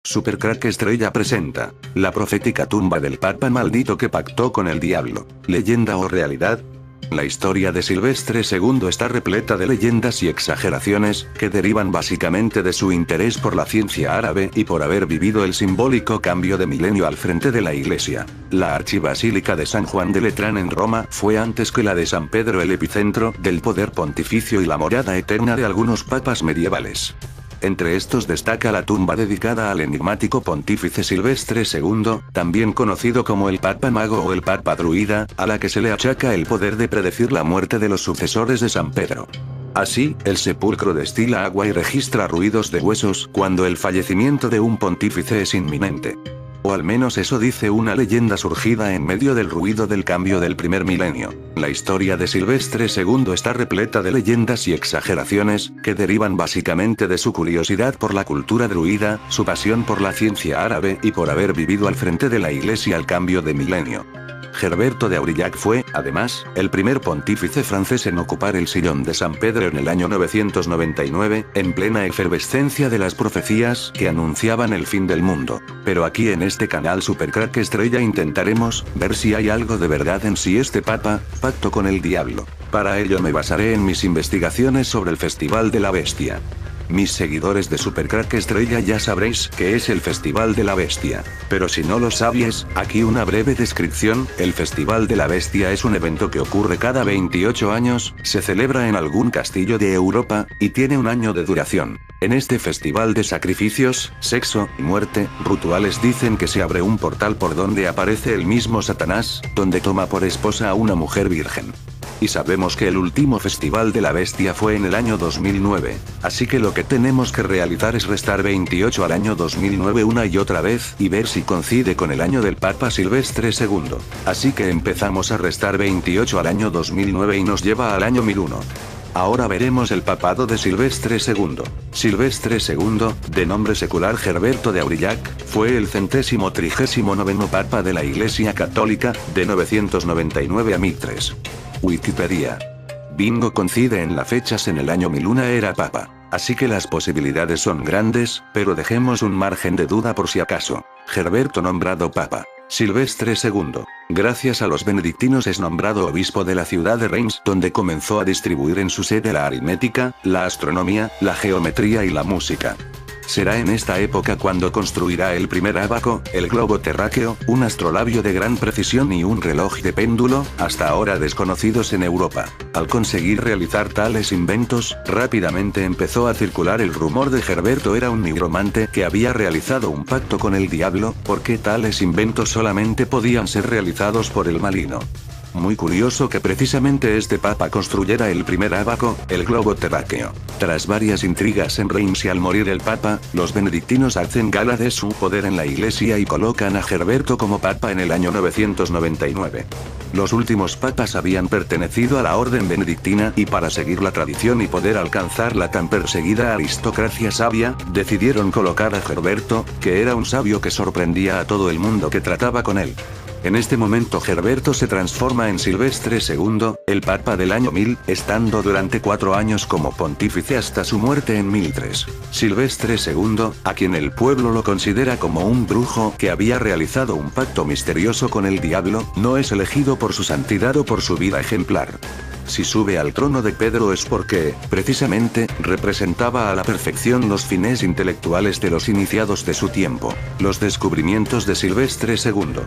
Supercrack Estrella presenta la profética tumba del Papa maldito que pactó con el diablo. ¿Leyenda o realidad? La historia de Silvestre II está repleta de leyendas y exageraciones, que derivan básicamente de su interés por la ciencia árabe y por haber vivido el simbólico cambio de milenio al frente de la iglesia. La archibasílica de San Juan de Letrán en Roma fue antes que la de San Pedro el epicentro del poder pontificio y la morada eterna de algunos papas medievales. Entre estos destaca la tumba dedicada al enigmático pontífice Silvestre II, también conocido como el Papa Mago o el Papa Druida, a la que se le achaca el poder de predecir la muerte de los sucesores de San Pedro. Así, el sepulcro destila agua y registra ruidos de huesos cuando el fallecimiento de un pontífice es inminente. O al menos eso dice una leyenda surgida en medio del ruido del cambio del primer milenio. La historia de Silvestre II está repleta de leyendas y exageraciones, que derivan básicamente de su curiosidad por la cultura druida, su pasión por la ciencia árabe y por haber vivido al frente de la iglesia al cambio de milenio. Gerberto de Aurillac fue, además, el primer pontífice francés en ocupar el sillón de San Pedro en el año 999, en plena efervescencia de las profecías que anunciaban el fin del mundo. Pero aquí en este canal Supercrack Estrella intentaremos ver si hay algo de verdad en si este papa pacto con el diablo. Para ello me basaré en mis investigaciones sobre el Festival de la Bestia. Mis seguidores de Supercrack Estrella ya sabréis que es el Festival de la Bestia. Pero si no lo sabíais, aquí una breve descripción: el Festival de la Bestia es un evento que ocurre cada 28 años, se celebra en algún castillo de Europa, y tiene un año de duración. En este festival de sacrificios, sexo y muerte, rituales dicen que se abre un portal por donde aparece el mismo Satanás, donde toma por esposa a una mujer virgen. Y sabemos que el último Festival de la Bestia fue en el año 2009, así que lo que tenemos que realizar es restar 28 al año 2009 una y otra vez, y ver si coincide con el año del Papa Silvestre II. Así que empezamos a restar 28 al año 2009 y nos lleva al año 1001. Ahora veremos el papado de Silvestre II. Silvestre II, de nombre secular Gerberto de Aurillac, fue el 139º Papa de la Iglesia Católica, de 999 a 1003. Wikipedia. Bingo coincide en las fechas en el año 1001 era papa, así que las posibilidades son grandes, pero dejemos un margen de duda por si acaso. Gerberto nombrado papa. Silvestre II, gracias a los benedictinos es nombrado obispo de la ciudad de Reims, donde comenzó a distribuir en su sede la aritmética, la astronomía, la geometría y la música. Será en esta época cuando construirá el primer ábaco, el globo terráqueo, un astrolabio de gran precisión y un reloj de péndulo, hasta ahora desconocidos en Europa. Al conseguir realizar tales inventos, rápidamente empezó a circular el rumor de Gerberto era un nigromante que había realizado un pacto con el diablo, porque tales inventos solamente podían ser realizados por el maligno. Muy curioso que precisamente este papa construyera el primer ábaco, el globo terráqueo. Tras varias intrigas en Reims y al morir el papa, los benedictinos hacen gala de su poder en la iglesia y colocan a Gerberto como papa en el año 999. Los últimos papas habían pertenecido a la orden benedictina y para seguir la tradición y poder alcanzar la tan perseguida aristocracia sabia, decidieron colocar a Gerberto, que era un sabio que sorprendía a todo el mundo que trataba con él. En este momento Gerberto se transforma en Silvestre II, el Papa del año 1000, estando durante 4 años como pontífice hasta su muerte en 1003. Silvestre II, a quien el pueblo lo considera como un brujo que había realizado un pacto misterioso con el diablo, no es elegido por su santidad o por su vida ejemplar. Si sube al trono de Pedro es porque, precisamente, representaba a la perfección los fines intelectuales de los iniciados de su tiempo. Los descubrimientos de Silvestre II.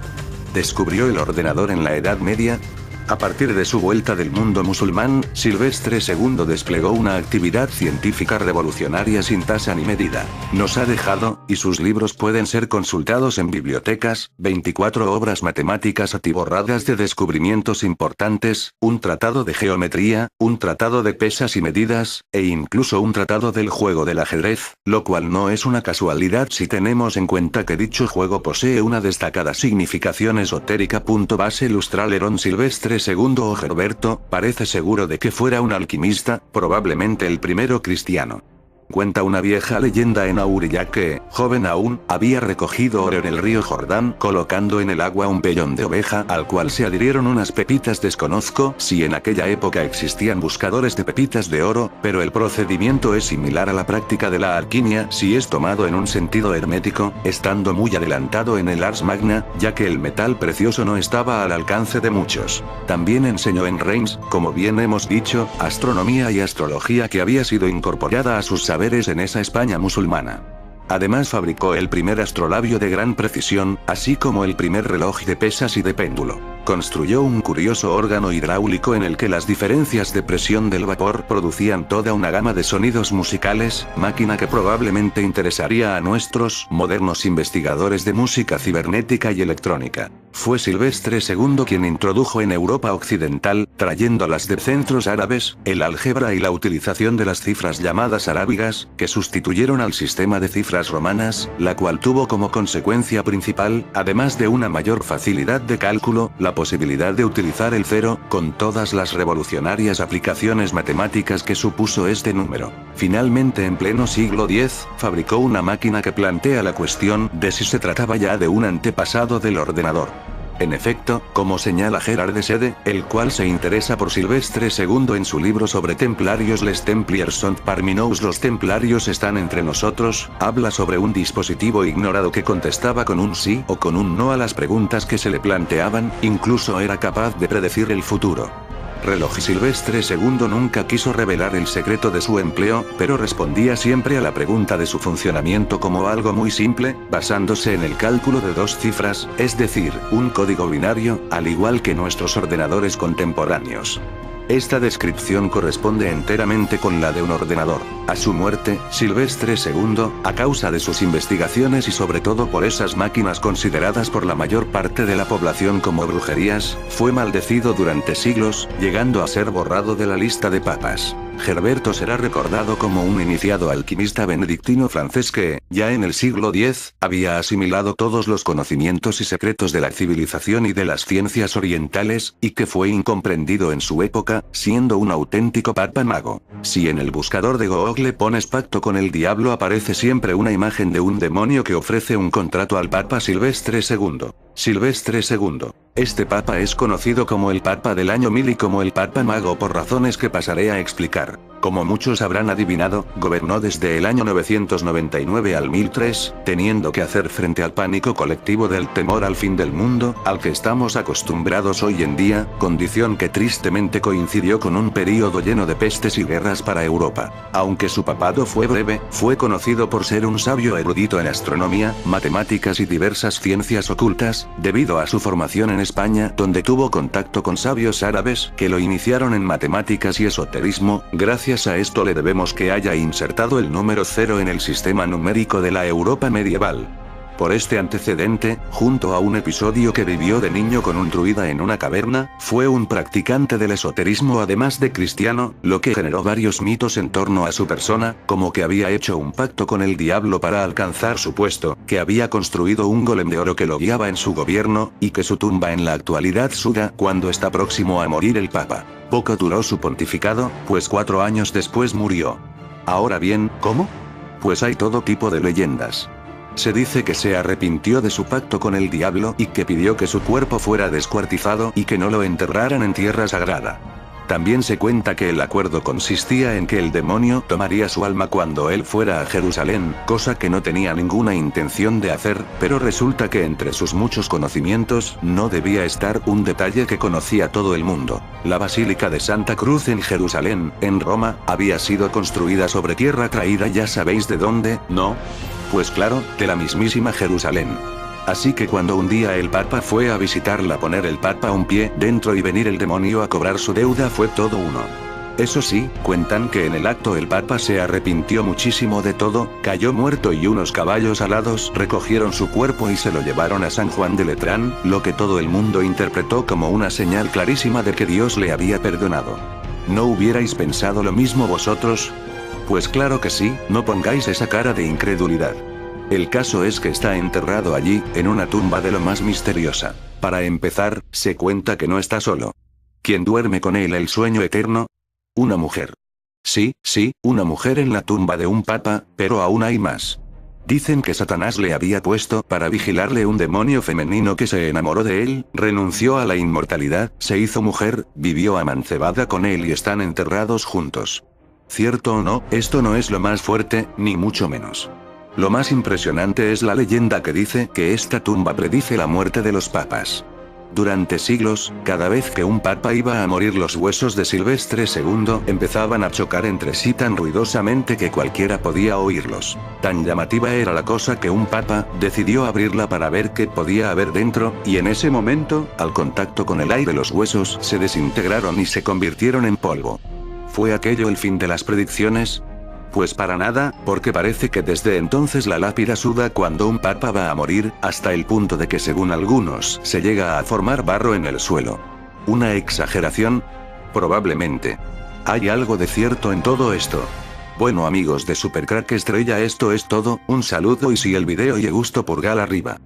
¿Descubrió el ordenador en la Edad Media? A partir de su vuelta del mundo musulmán, Silvestre II desplegó una actividad científica revolucionaria sin tasa ni medida. Nos ha dejado, y sus libros pueden ser consultados en bibliotecas, 24 obras matemáticas atiborradas de descubrimientos importantes, un tratado de geometría, un tratado de pesas y medidas, e incluso un tratado del juego del ajedrez, lo cual no es una casualidad si tenemos en cuenta que dicho juego posee una destacada significación esotérica. Base ilustrar Lerón Silvestre II o Gerberto, parece seguro de que fuera un alquimista, probablemente el primero cristiano. Cuenta una vieja leyenda en Aurillac que, joven aún, había recogido oro en el río Jordán colocando en el agua un pellón de oveja al cual se adhirieron unas pepitas. Desconozco si en aquella época existían buscadores de pepitas de oro, pero el procedimiento es similar a la práctica de la alquimia si es tomado en un sentido hermético, estando muy adelantado en el Ars Magna, ya que el metal precioso no estaba al alcance de muchos. También enseñó en Reims, como bien hemos dicho, astronomía y astrología que había sido incorporada a sus saberes en esa España musulmana. Además fabricó el primer astrolabio de gran precisión, así como el primer reloj de pesas y de péndulo. Construyó un curioso órgano hidráulico en el que las diferencias de presión del vapor producían toda una gama de sonidos musicales, máquina que probablemente interesaría a nuestros modernos investigadores de música cibernética y electrónica. Fue Silvestre II quien introdujo en Europa occidental, trayéndolas de centros árabes, el álgebra y la utilización de las cifras llamadas arábigas, que sustituyeron al sistema de cifras romanas, la cual tuvo como consecuencia principal, además de una mayor facilidad de cálculo, la posibilidad de utilizar el cero, con todas las revolucionarias aplicaciones matemáticas que supuso este número. Finalmente, en pleno siglo X, fabricó una máquina que plantea la cuestión de si se trataba ya de un antepasado del ordenador. En efecto, como señala Gerard de Sede, el cual se interesa por Silvestre II en su libro sobre templarios, Les Templiers sont parmi nous, los templarios están entre nosotros, habla sobre un dispositivo ignorado que contestaba con un sí o con un no a las preguntas que se le planteaban, incluso era capaz de predecir el futuro. Reloj. Silvestre II nunca quiso revelar el secreto de su empleo, pero respondía siempre a la pregunta de su funcionamiento como algo muy simple, basándose en el cálculo de dos cifras, es decir, un código binario, al igual que nuestros ordenadores contemporáneos. Esta descripción corresponde enteramente con la de un ordenador. A su muerte, Silvestre II, a causa de sus investigaciones y sobre todo por esas máquinas consideradas por la mayor parte de la población como brujerías, fue maldecido durante siglos, llegando a ser borrado de la lista de papas. Gerberto será recordado como un iniciado alquimista benedictino francés que, ya en el siglo X, había asimilado todos los conocimientos y secretos de la civilización y de las ciencias orientales, y que fue incomprendido en su época, siendo un auténtico papa mago. Si en el buscador de Google pones pacto con el diablo aparece siempre una imagen de un demonio que ofrece un contrato al papa Silvestre II. Silvestre II. Este papa es conocido como el papa del año 1000 y como el papa mago por razones que pasaré a explicar. Como muchos habrán adivinado, gobernó desde el año 999 al 1003, teniendo que hacer frente al pánico colectivo del temor al fin del mundo, al que estamos acostumbrados hoy en día, condición que tristemente coincidió con un período lleno de pestes y guerras para Europa. Aunque su papado fue breve, fue conocido por ser un sabio erudito en astronomía, matemáticas y diversas ciencias ocultas, debido a su formación en España, donde tuvo contacto con sabios árabes, que lo iniciaron en matemáticas y esoterismo. Gracias a esto le debemos que haya insertado el número 0 en el sistema numérico de la Europa medieval. Por este antecedente, junto a un episodio que vivió de niño con un druida en una caverna, fue un practicante del esoterismo además de cristiano, lo que generó varios mitos en torno a su persona, como que había hecho un pacto con el diablo para alcanzar su puesto, que había construido un golem de oro que lo guiaba en su gobierno, y que su tumba en la actualidad suda cuando está próximo a morir el papa. Poco duró su pontificado, pues 4 años después murió. Ahora bien, ¿cómo? Pues hay todo tipo de leyendas. Se dice que se arrepintió de su pacto con el diablo y que pidió que su cuerpo fuera descuartizado y que no lo enterraran en tierra sagrada. También se cuenta que el acuerdo consistía en que el demonio tomaría su alma cuando él fuera a Jerusalén, cosa que no tenía ninguna intención de hacer, pero resulta que entre sus muchos conocimientos no debía estar un detalle que conocía todo el mundo. La Basílica de Santa Cruz en Jerusalén, en Roma, había sido construida sobre tierra traída, ya sabéis de dónde, ¿no? Pues claro, de la mismísima Jerusalén. Así que cuando un día el Papa fue a visitarla, poner el Papa un pie dentro y venir el demonio a cobrar su deuda fue todo uno. Eso sí, cuentan que en el acto el Papa se arrepintió muchísimo de todo, cayó muerto y unos caballos alados recogieron su cuerpo y se lo llevaron a San Juan de Letrán, lo que todo el mundo interpretó como una señal clarísima de que Dios le había perdonado. ¿No hubierais pensado lo mismo vosotros? Pues claro que sí, no pongáis esa cara de incredulidad. El caso es que está enterrado allí, en una tumba de lo más misteriosa. Para empezar, se cuenta que no está solo. ¿Quién duerme con él el sueño eterno? Una mujer. Sí, sí, una mujer en la tumba de un papa, pero aún hay más. Dicen que Satanás le había puesto para vigilarle un demonio femenino que se enamoró de él, renunció a la inmortalidad, se hizo mujer, vivió amancebada con él y están enterrados juntos. Cierto o no, esto no es lo más fuerte, ni mucho menos. Lo más impresionante es la leyenda que dice que esta tumba predice la muerte de los papas. Durante siglos, cada vez que un papa iba a morir, los huesos de Silvestre II empezaban a chocar entre sí tan ruidosamente que cualquiera podía oírlos. Tan llamativa era la cosa que un papa decidió abrirla para ver qué podía haber dentro, y en ese momento, al contacto con el aire, los huesos se desintegraron y se convirtieron en polvo. ¿Fue aquello el fin de las predicciones? Pues para nada, porque parece que desde entonces la lápida suda cuando un papa va a morir, hasta el punto de que según algunos se llega a formar barro en el suelo. ¿Una exageración? Probablemente. ¿Hay algo de cierto en todo esto? Bueno, amigos de Supercrack Estrella, esto es todo, un saludo y si el video le gustó, pulgar arriba.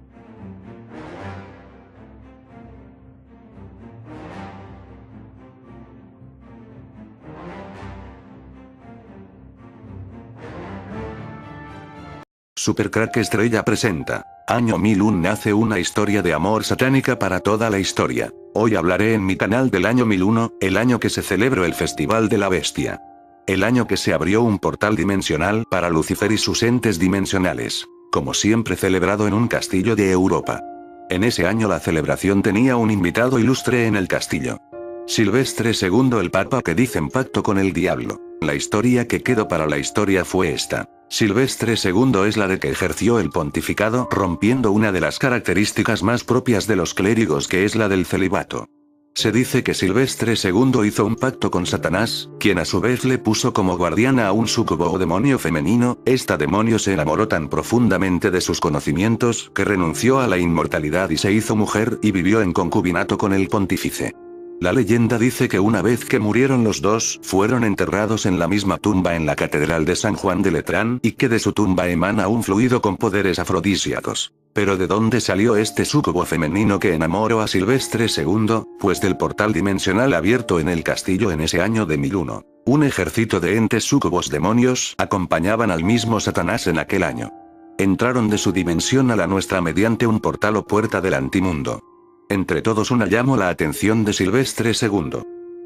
Supercrack Estrella presenta. Año 1001 nace una historia de amor satánica para toda la historia. Hoy hablaré en mi canal del año 1001, el año que se celebró el Festival de la Bestia. El año que se abrió un portal dimensional para Lucifer y sus entes dimensionales. Como siempre, celebrado en un castillo de Europa. En ese año la celebración tenía un invitado ilustre en el castillo. Silvestre II, el papa que dicen pacto con el diablo. La historia que quedó para la historia fue esta. Silvestre II es la de que ejerció el pontificado rompiendo una de las características más propias de los clérigos, que es la del celibato. Se dice que Silvestre II hizo un pacto con Satanás, quien a su vez le puso como guardiana a un súcubo o demonio femenino. Esta demonio se enamoró tan profundamente de sus conocimientos que renunció a la inmortalidad y se hizo mujer y vivió en concubinato con el pontífice. La leyenda dice que una vez que murieron los dos, fueron enterrados en la misma tumba en la Catedral de San Juan de Letrán, y que de su tumba emana un fluido con poderes afrodisíacos. Pero ¿de dónde salió este súcubo femenino que enamoró a Silvestre II? Pues del portal dimensional abierto en el castillo en ese año de 1001. Un ejército de entes súcubos demonios acompañaban al mismo Satanás en aquel año. Entraron de su dimensión a la nuestra mediante un portal o puerta del antimundo. Entre todos una llamó la atención de Silvestre II.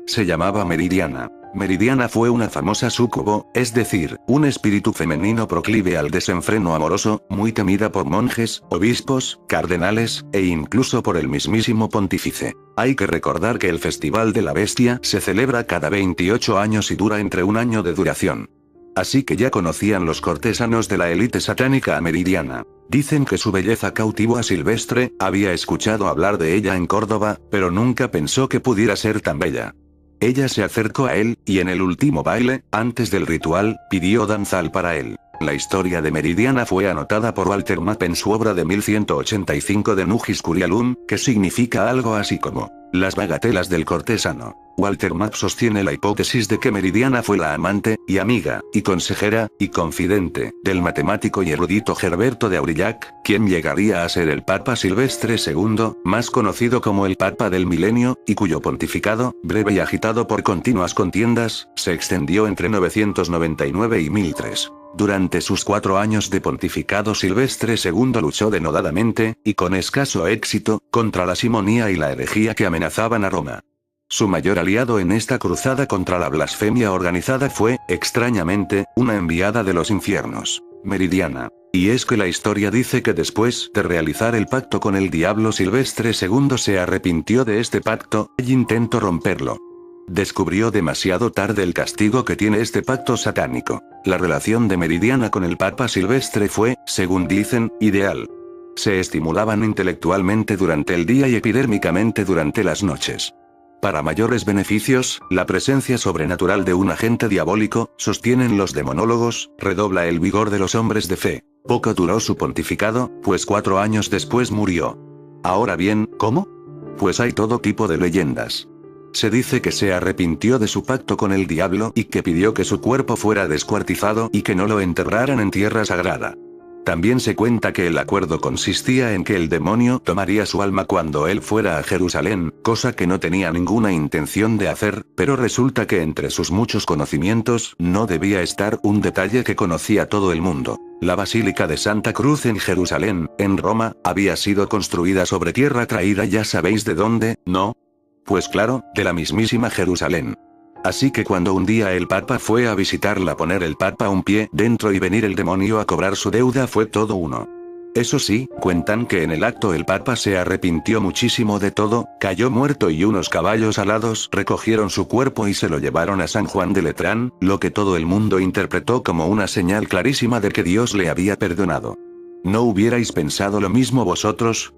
Se llamaba Meridiana. Meridiana fue una famosa súcubo, es decir, un espíritu femenino proclive al desenfreno amoroso, muy temida por monjes, obispos, cardenales, e incluso por el mismísimo pontífice. Hay que recordar que el Festival de la Bestia se celebra cada 28 años y dura entre un año de duración. Así que ya conocían los cortesanos de la élite satánica a Meridiana. Dicen que su belleza cautivó a Silvestre, había escuchado hablar de ella en Córdoba, pero nunca pensó que pudiera ser tan bella. Ella se acercó a él, y en el último baile, antes del ritual, pidió danzar para él. La historia de Meridiana fue anotada por Walter Map en su obra de 1185 de Nugis Curialum, que significa algo así como las bagatelas del cortesano. Walter Map sostiene la hipótesis de que Meridiana fue la amante, y amiga, y consejera, y confidente, del matemático y erudito Gerberto de Aurillac, quien llegaría a ser el Papa Silvestre II, más conocido como el Papa del Milenio, y cuyo pontificado, breve y agitado por continuas contiendas, se extendió entre 999 y 1003. Durante sus 4 años de pontificado, Silvestre II luchó denodadamente, y con escaso éxito, contra la simonía y la herejía que amenazaban a Roma. Su mayor aliado en esta cruzada contra la blasfemia organizada fue, extrañamente, una enviada de los infiernos, Meridiana. Y es que la historia dice que después de realizar el pacto con el diablo, Silvestre II se arrepintió de este pacto, e intentó romperlo. Descubrió demasiado tarde el castigo que tiene este pacto satánico. La relación de Meridiana con el Papa Silvestre fue, según dicen, ideal. Se estimulaban intelectualmente durante el día y epidérmicamente durante las noches. Para mayores beneficios, la presencia sobrenatural de un agente diabólico, sostienen los demonólogos, redobla el vigor de los hombres de fe. Poco duró su pontificado, pues 4 años después murió. Ahora bien, ¿cómo? Pues hay todo tipo de leyendas. Se dice que se arrepintió de su pacto con el diablo y que pidió que su cuerpo fuera descuartizado y que no lo enterraran en tierra sagrada. También se cuenta que el acuerdo consistía en que el demonio tomaría su alma cuando él fuera a Jerusalén, cosa que no tenía ninguna intención de hacer, pero resulta que entre sus muchos conocimientos no debía estar un detalle que conocía todo el mundo. La Basílica de Santa Cruz en Jerusalén, en Roma, había sido construida sobre tierra traída, ya sabéis de dónde, ¿no? Pues claro, de la mismísima Jerusalén. Así que cuando un día el Papa fue a visitarla, poner el Papa un pie dentro y venir el demonio a cobrar su deuda fue todo uno. Eso sí, cuentan que en el acto el Papa se arrepintió muchísimo de todo, cayó muerto y unos caballos alados recogieron su cuerpo y se lo llevaron a San Juan de Letrán, lo que todo el mundo interpretó como una señal clarísima de que Dios le había perdonado. ¿No hubierais pensado lo mismo vosotros?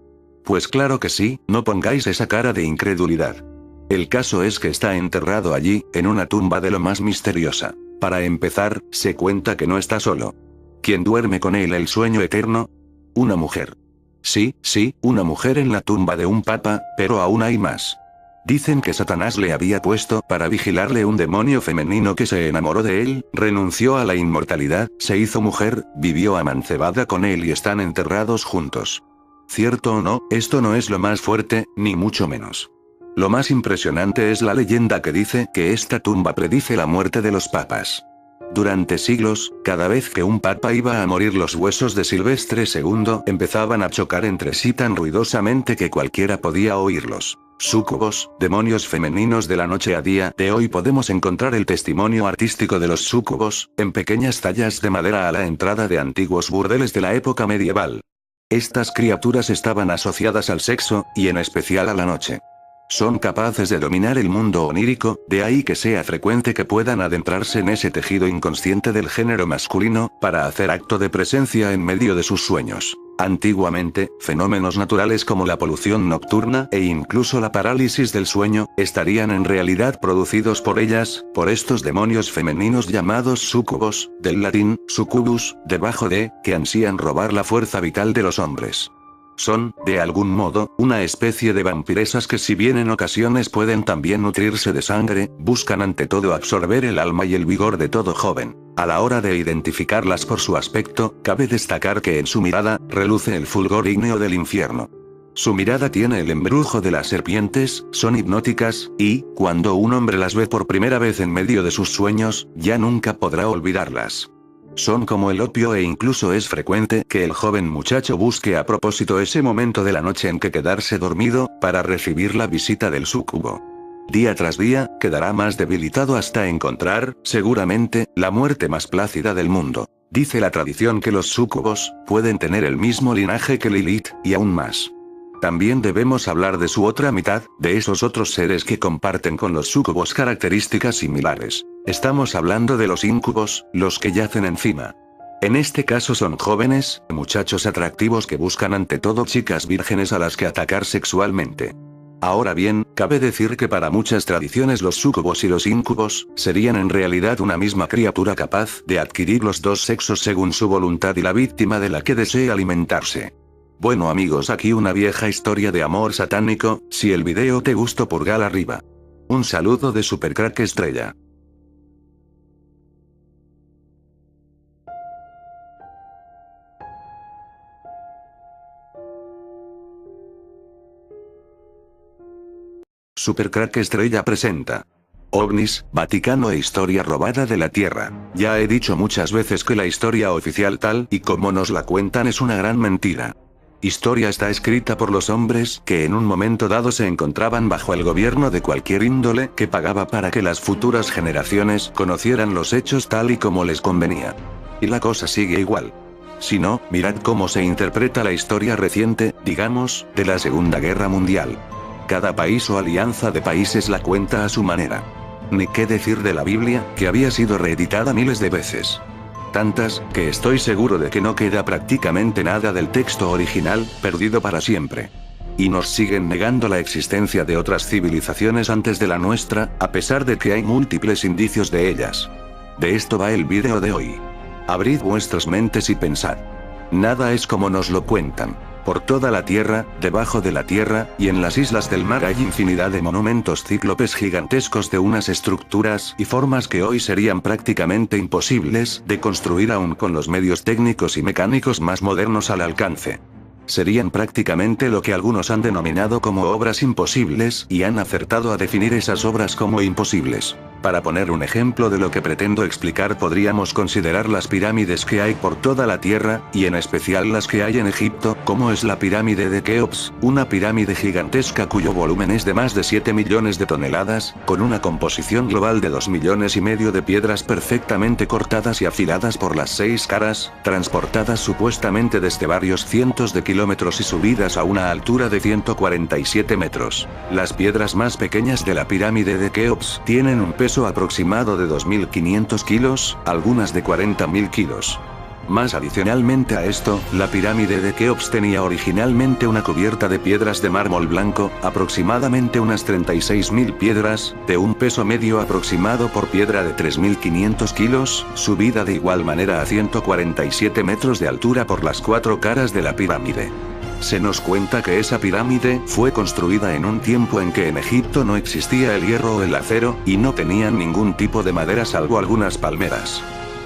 Pues claro que sí, no pongáis esa cara de incredulidad. El caso es que está enterrado allí, en una tumba de lo más misteriosa. Para empezar, se cuenta que no está solo. ¿Quién duerme con él el sueño eterno? Una mujer. Sí, una mujer en la tumba de un papa, pero aún hay más. Dicen que Satanás le había puesto para vigilarle un demonio femenino que se enamoró de él, renunció a la inmortalidad, se hizo mujer, vivió amancebada con él y están enterrados juntos. ¿Cierto o no? Esto no es lo más fuerte, ni mucho menos. Lo más impresionante es la leyenda que dice que esta tumba predice la muerte de los papas. Durante siglos, cada vez que un papa iba a morir, los huesos de Silvestre II empezaban a chocar entre sí tan ruidosamente que cualquiera podía oírlos. Súcubos, demonios femeninos de la noche a día de hoy podemos encontrar el testimonio artístico de los súcubos, en pequeñas tallas de madera a la entrada de antiguos burdeles de la época medieval. Estas criaturas estaban asociadas al sexo, y en especial a la noche. Son capaces de dominar el mundo onírico, de ahí que sea frecuente que puedan adentrarse en ese tejido inconsciente del género masculino, para hacer acto de presencia en medio de sus sueños. Antiguamente, fenómenos naturales como la polución nocturna e incluso la parálisis del sueño, estarían en realidad producidos por ellas, por estos demonios femeninos llamados súcubos, del latín, succubus, debajo de, que ansían robar la fuerza vital de los hombres. Son, de algún modo, una especie de vampiresas que, si bien en ocasiones pueden también nutrirse de sangre, buscan ante todo absorber el alma y el vigor de todo joven. A la hora de identificarlas por su aspecto, cabe destacar que en su mirada, reluce el fulgor ígneo del infierno. Su mirada tiene el embrujo de las serpientes, son hipnóticas, y, cuando un hombre las ve por primera vez en medio de sus sueños, ya nunca podrá olvidarlas. Son como el opio e incluso es frecuente que el joven muchacho busque a propósito ese momento de la noche en que quedarse dormido, para recibir la visita del súcubo. Día tras día, quedará más debilitado hasta encontrar, seguramente, la muerte más plácida del mundo. Dice la tradición que los súcubos pueden tener el mismo linaje que Lilith, y aún más. También debemos hablar de su otra mitad, de esos otros seres que comparten con los súcubos características similares. Estamos hablando de los íncubos, los que yacen encima. En este caso son jóvenes, muchachos atractivos que buscan ante todo chicas vírgenes a las que atacar sexualmente. Ahora bien, cabe decir que para muchas tradiciones los súcubos y los íncubos serían en realidad una misma criatura capaz de adquirir los dos sexos según su voluntad y la víctima de la que desee alimentarse. Bueno amigos, aquí una vieja historia de amor satánico. Si el video te gustó, pulgar arriba. Un saludo de Supercrack Estrella. Supercrack Estrella presenta OVNIs, Vaticano e historia robada de la Tierra. Ya he dicho muchas veces que la historia oficial tal y como nos la cuentan es una gran mentira. Historia está escrita por los hombres que en un momento dado se encontraban bajo el gobierno de cualquier índole que pagaba para que las futuras generaciones conocieran los hechos tal y como les convenía. Y la cosa sigue igual. Si no, mirad cómo se interpreta la historia reciente, digamos, de la Segunda Guerra Mundial. Cada país o alianza de países la cuenta a su manera. Ni qué decir de la Biblia, que había sido reeditada miles de veces. Tantas, que estoy seguro de que no queda prácticamente nada del texto original, perdido para siempre. Y nos siguen negando la existencia de otras civilizaciones antes de la nuestra, a pesar de que hay múltiples indicios de ellas. De esto va el vídeo de hoy. Abrid vuestras mentes y pensad. Nada es como nos lo cuentan. Por toda la Tierra, debajo de la Tierra, y en las islas del mar hay infinidad de monumentos cíclopes gigantescos de unas estructuras y formas que hoy serían prácticamente imposibles de construir aún con los medios técnicos y mecánicos más modernos al alcance. Serían prácticamente lo que algunos han denominado como obras imposibles y han acertado a definir esas obras como imposibles. Para poner un ejemplo de lo que pretendo explicar, podríamos considerar las pirámides que hay por toda la Tierra, y en especial las que hay en Egipto, como es la pirámide de Keops, una pirámide gigantesca cuyo volumen es de más de 7 millones de toneladas, con una composición global de 2,5 millones de piedras perfectamente cortadas y afiladas por las 6 caras, transportadas supuestamente desde varios cientos de kilómetros y subidas a una altura de 147 metros. Las piedras más pequeñas de la pirámide de Keops tienen un peso aproximado de 2.500 kilos, algunas de 40.000 kilos. Más adicionalmente a esto, la pirámide de Keops tenía originalmente una cubierta de piedras de mármol blanco, aproximadamente unas 36.000 piedras, de un peso medio aproximado por piedra de 3.500 kilos, subida de igual manera a 147 metros de altura por las 4 caras de la pirámide. Se nos cuenta que esa pirámide fue construida en un tiempo en que en Egipto no existía el hierro o el acero, y no tenían ningún tipo de madera salvo algunas palmeras.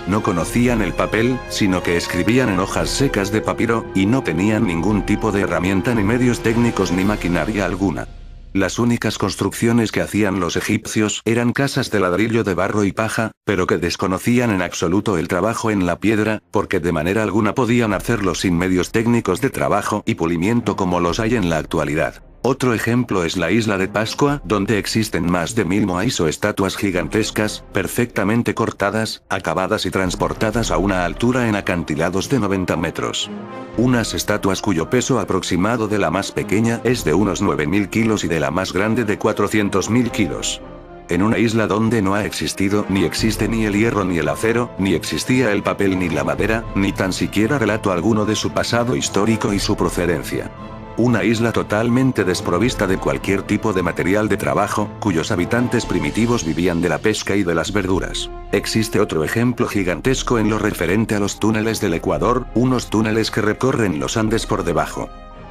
No conocían el papel, sino que escribían en hojas secas de papiro, y no tenían ningún tipo de herramienta ni medios técnicos ni maquinaria alguna. Las únicas construcciones que hacían los egipcios eran casas de ladrillo de barro y paja, pero que desconocían en absoluto el trabajo en la piedra, porque de manera alguna podían hacerlo sin medios técnicos de trabajo y pulimiento como los hay en la actualidad. Otro ejemplo es la isla de Pascua, donde existen más de 1000 moais o estatuas gigantescas, perfectamente cortadas, acabadas y transportadas a una altura en acantilados de 90 metros. Unas estatuas cuyo peso aproximado de la más pequeña es de unos 9.000 kilos y de la más grande de 400.000 kilos. En una isla donde no ha existido ni existe ni el hierro ni el acero, ni existía el papel ni la madera, ni tan siquiera relato alguno de su pasado histórico y su procedencia. Una isla totalmente desprovista de cualquier tipo de material de trabajo, cuyos habitantes primitivos vivían de la pesca y de las verduras. Existe otro ejemplo gigantesco en lo referente a los túneles del Ecuador, unos túneles que recorren los Andes por debajo.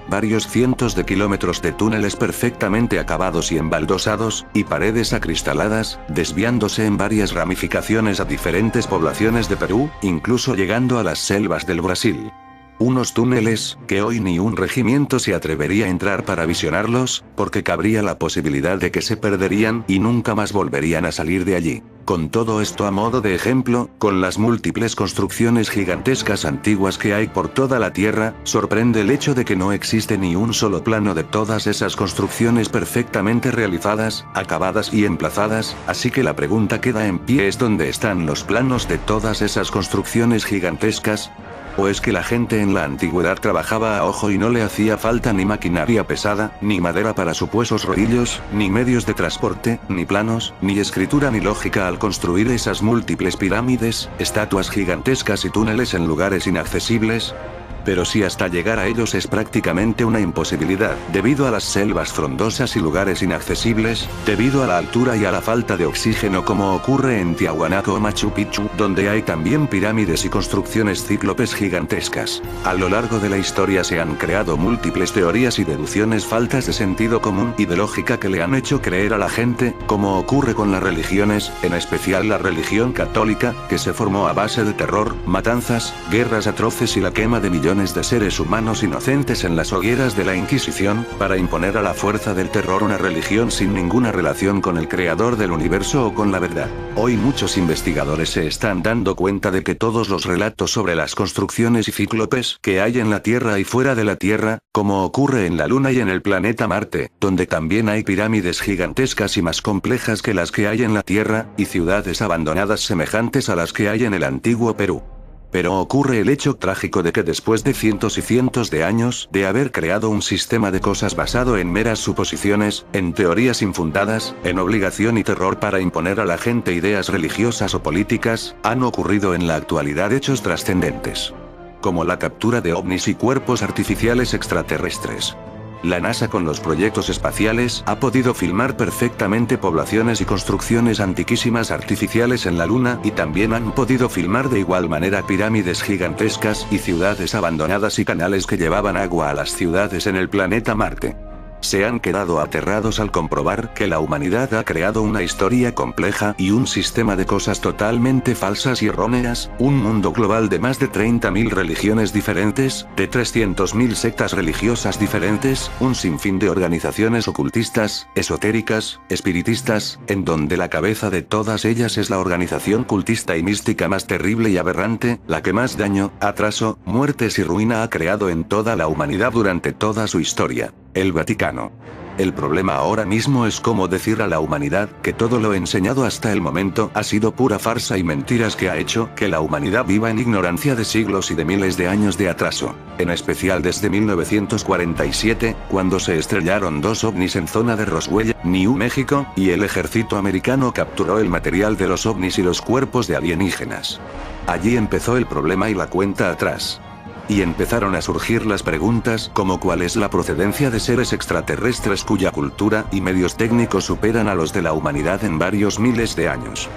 Varios cientos de kilómetros de túneles perfectamente acabados y embaldosados, y paredes acristaladas, desviándose en varias ramificaciones a diferentes poblaciones de Perú, incluso llegando a las selvas del Brasil. Unos túneles, que hoy ni un regimiento se atrevería a entrar para visionarlos, porque cabría la posibilidad de que se perderían y nunca más volverían a salir de allí. Con todo esto a modo de ejemplo, con las múltiples construcciones gigantescas antiguas que hay por toda la Tierra, sorprende el hecho de que no existe ni un solo plano de todas esas construcciones perfectamente realizadas, acabadas y emplazadas, así que la pregunta queda en pie: ¿es dónde están los planos de todas esas construcciones gigantescas? ¿O es que la gente en la antigüedad trabajaba a ojo y no le hacía falta ni maquinaria pesada, ni madera para supuesos rodillos, ni medios de transporte, ni planos, ni escritura ni lógica al construir esas múltiples pirámides, estatuas gigantescas y túneles en lugares inaccesibles? Pero si hasta llegar a ellos es prácticamente una imposibilidad, debido a las selvas frondosas y lugares inaccesibles, debido a la altura y a la falta de oxígeno, como ocurre en Tiahuanaco o Machu Picchu, donde hay también pirámides y construcciones cíclopes gigantescas. A lo largo de la historia se han creado múltiples teorías y deducciones faltas de sentido común y de lógica que le han hecho creer a la gente, como ocurre con las religiones, en especial la religión católica, que se formó a base de terror, matanzas, guerras atroces y la quema de millones de seres humanos inocentes en las hogueras de la Inquisición, para imponer a la fuerza del terror una religión sin ninguna relación con el creador del universo o con la verdad. Hoy muchos investigadores se están dando cuenta de que todos los relatos sobre las construcciones y cíclopes que hay en la Tierra y fuera de la Tierra, como ocurre en la Luna y en el planeta Marte, donde también hay pirámides gigantescas y más complejas que las que hay en la Tierra, y ciudades abandonadas semejantes a las que hay en el antiguo Perú. Pero ocurre el hecho trágico de que después de cientos y cientos de años de haber creado un sistema de cosas basado en meras suposiciones, en teorías infundadas, en obligación y terror para imponer a la gente ideas religiosas o políticas, han ocurrido en la actualidad hechos trascendentes, como la captura de ovnis y cuerpos artificiales extraterrestres. La NASA con los proyectos espaciales ha podido filmar perfectamente poblaciones y construcciones antiquísimas artificiales en la Luna y también han podido filmar de igual manera pirámides gigantescas y ciudades abandonadas y canales que llevaban agua a las ciudades en el planeta Marte. Se han quedado aterrados al comprobar que la humanidad ha creado una historia compleja y un sistema de cosas totalmente falsas y erróneas, un mundo global de más de 30.000 religiones diferentes, de 300.000 sectas religiosas diferentes, un sinfín de organizaciones ocultistas, esotéricas, espiritistas, en donde la cabeza de todas ellas es la organización cultista y mística más terrible y aberrante, la que más daño, atraso, muertes y ruina ha creado en toda la humanidad durante toda su historia. El Vaticano. El problema ahora mismo es cómo decir a la humanidad que todo lo enseñado hasta el momento ha sido pura farsa y mentiras que ha hecho que la humanidad viva en ignorancia de siglos y de miles de años de atraso. En especial desde 1947, cuando se estrellaron 2 ovnis en zona de Roswell, New México, y el ejército americano capturó el material de los ovnis y los cuerpos de alienígenas. Allí empezó el problema y la cuenta atrás. Y empezaron a surgir las preguntas como cuál es la procedencia de seres extraterrestres cuya cultura y medios técnicos superan a los de la humanidad en varios miles de años.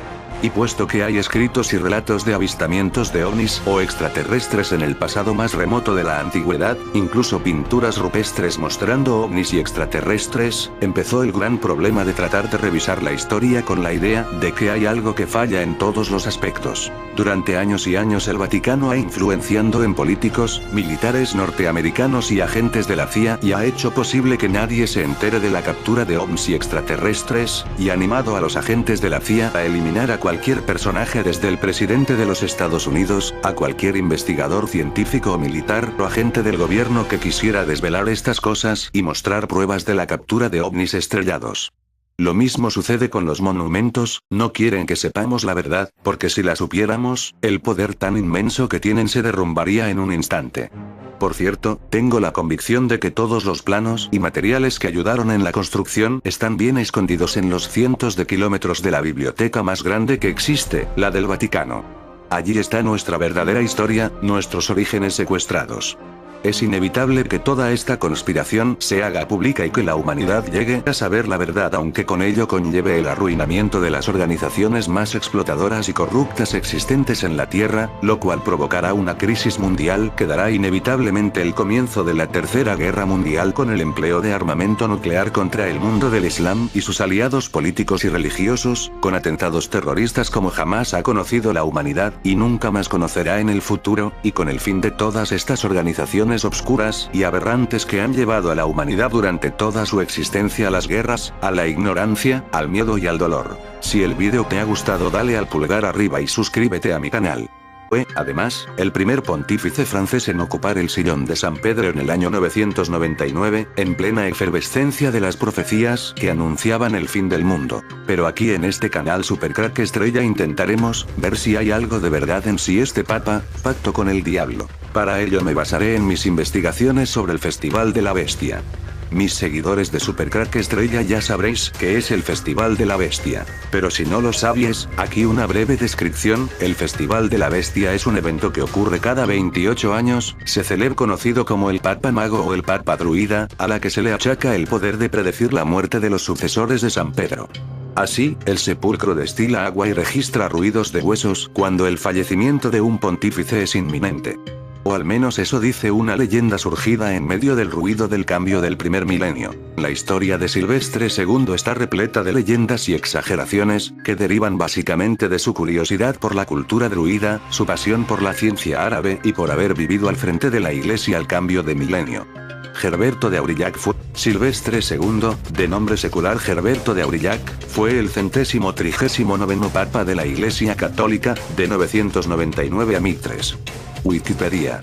Y puesto que hay escritos y relatos de avistamientos de ovnis o extraterrestres en el pasado más remoto de la antigüedad, incluso pinturas rupestres mostrando ovnis y extraterrestres, empezó el gran problema de tratar de revisar la historia con la idea de que hay algo que falla en todos los aspectos. Durante años y años el Vaticano ha influenciado en políticos, militares norteamericanos y agentes de la CIA y ha hecho posible que nadie se entere de la captura de ovnis y extraterrestres, y animado a los agentes de la CIA a eliminar a cualquier personaje desde el presidente de los Estados Unidos, a cualquier investigador científico o militar o agente del gobierno que quisiera desvelar estas cosas y mostrar pruebas de la captura de ovnis estrellados. Lo mismo sucede con los monumentos, no quieren que sepamos la verdad, porque si la supiéramos, el poder tan inmenso que tienen se derrumbaría en un instante. Por cierto, tengo la convicción de que todos los planos y materiales que ayudaron en la construcción están bien escondidos en los cientos de kilómetros de la biblioteca más grande que existe, la del Vaticano. Allí está nuestra verdadera historia, nuestros orígenes secuestrados. Es inevitable que toda esta conspiración se haga pública y que la humanidad llegue a saber la verdad, aunque con ello conlleve el arruinamiento de las organizaciones más explotadoras y corruptas existentes en la Tierra, lo cual provocará una crisis mundial que dará inevitablemente el comienzo de la Tercera Guerra Mundial con el empleo de armamento nuclear contra el mundo del Islam y sus aliados políticos y religiosos, con atentados terroristas como jamás ha conocido la humanidad y nunca más conocerá en el futuro, y con el fin de todas estas organizaciones obscuras y aberrantes que han llevado a la humanidad durante toda su existencia a las guerras, a la ignorancia, al miedo y al dolor. Si el vídeo te ha gustado, dale al pulgar arriba y suscríbete a mi canal. Fue, además, el primer pontífice francés en ocupar el sillón de San Pedro en el año 999, en plena efervescencia de las profecías que anunciaban el fin del mundo. Pero aquí en este canal Supercrack Estrella intentaremos ver si hay algo de verdad en si este papa pactó con el diablo. Para ello me basaré en mis investigaciones sobre el Festival de la Bestia. Mis seguidores de Supercrack Estrella ya sabréis que es el Festival de la Bestia. Pero si no lo sabíais, aquí una breve descripción: el Festival de la Bestia es un evento que ocurre cada 28 años, se celebra conocido como el Papa Mago o el Papa Druida, a la que se le achaca el poder de predecir la muerte de los sucesores de San Pedro. Así, el sepulcro destila agua y registra ruidos de huesos cuando el fallecimiento de un pontífice es inminente. O al menos eso dice una leyenda surgida en medio del ruido del cambio del primer milenio. La historia de Silvestre II está repleta de leyendas y exageraciones, que derivan básicamente de su curiosidad por la cultura druida, su pasión por la ciencia árabe y por haber vivido al frente de la iglesia al cambio de milenio. Gerberto de Aurillac fue. Silvestre II, de nombre secular Gerberto de Aurillac, fue el 139º Papa de la Iglesia Católica, de 999 a 1003. Wikipedia.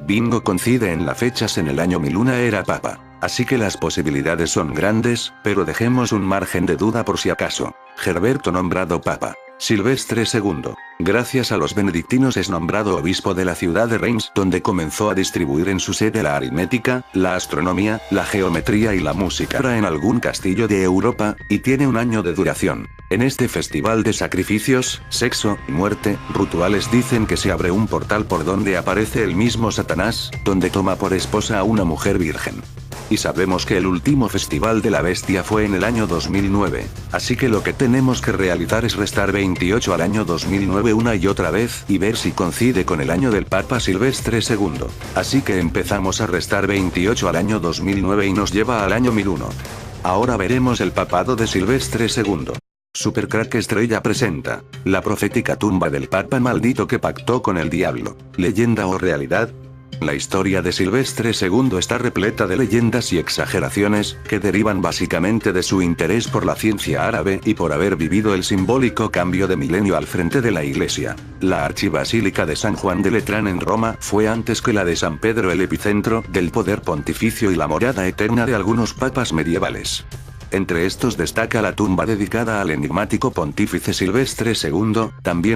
Bingo coincide en las fechas en el año 1001 era papa, así que las posibilidades son grandes, pero dejemos un margen de duda por si acaso. Gerberto nombrado papa. Silvestre II, gracias a los benedictinos, es nombrado obispo de la ciudad de Reims, donde comenzó a distribuir en su sede la aritmética, la astronomía, la geometría y la música en algún castillo de Europa, y tiene un año de duración. En este festival de sacrificios, sexo y muerte, rituales dicen que se abre un portal por donde aparece el mismo Satanás, donde toma por esposa a una mujer virgen. Y sabemos que el último Festival de la Bestia fue en el año 2009, así que lo que tenemos que realizar es restar 28 al año 2009 una y otra vez y ver si coincide con el año del Papa Silvestre II. Así que empezamos a restar 28 al año 2009 y nos lleva al año 1001. Ahora veremos el papado de Silvestre II. Supercrack Estrella presenta la profética tumba del Papa maldito que pactó con el diablo. ¿Leyenda o realidad? La historia de Silvestre II está repleta de leyendas y exageraciones, que derivan básicamente de su interés por la ciencia árabe y por haber vivido el simbólico cambio de milenio al frente de la iglesia. La archibasílica de San Juan de Letrán en Roma fue antes que la de San Pedro el epicentro del poder pontificio y la morada eterna de algunos papas medievales. Entre estos destaca la tumba dedicada al enigmático pontífice Silvestre II, también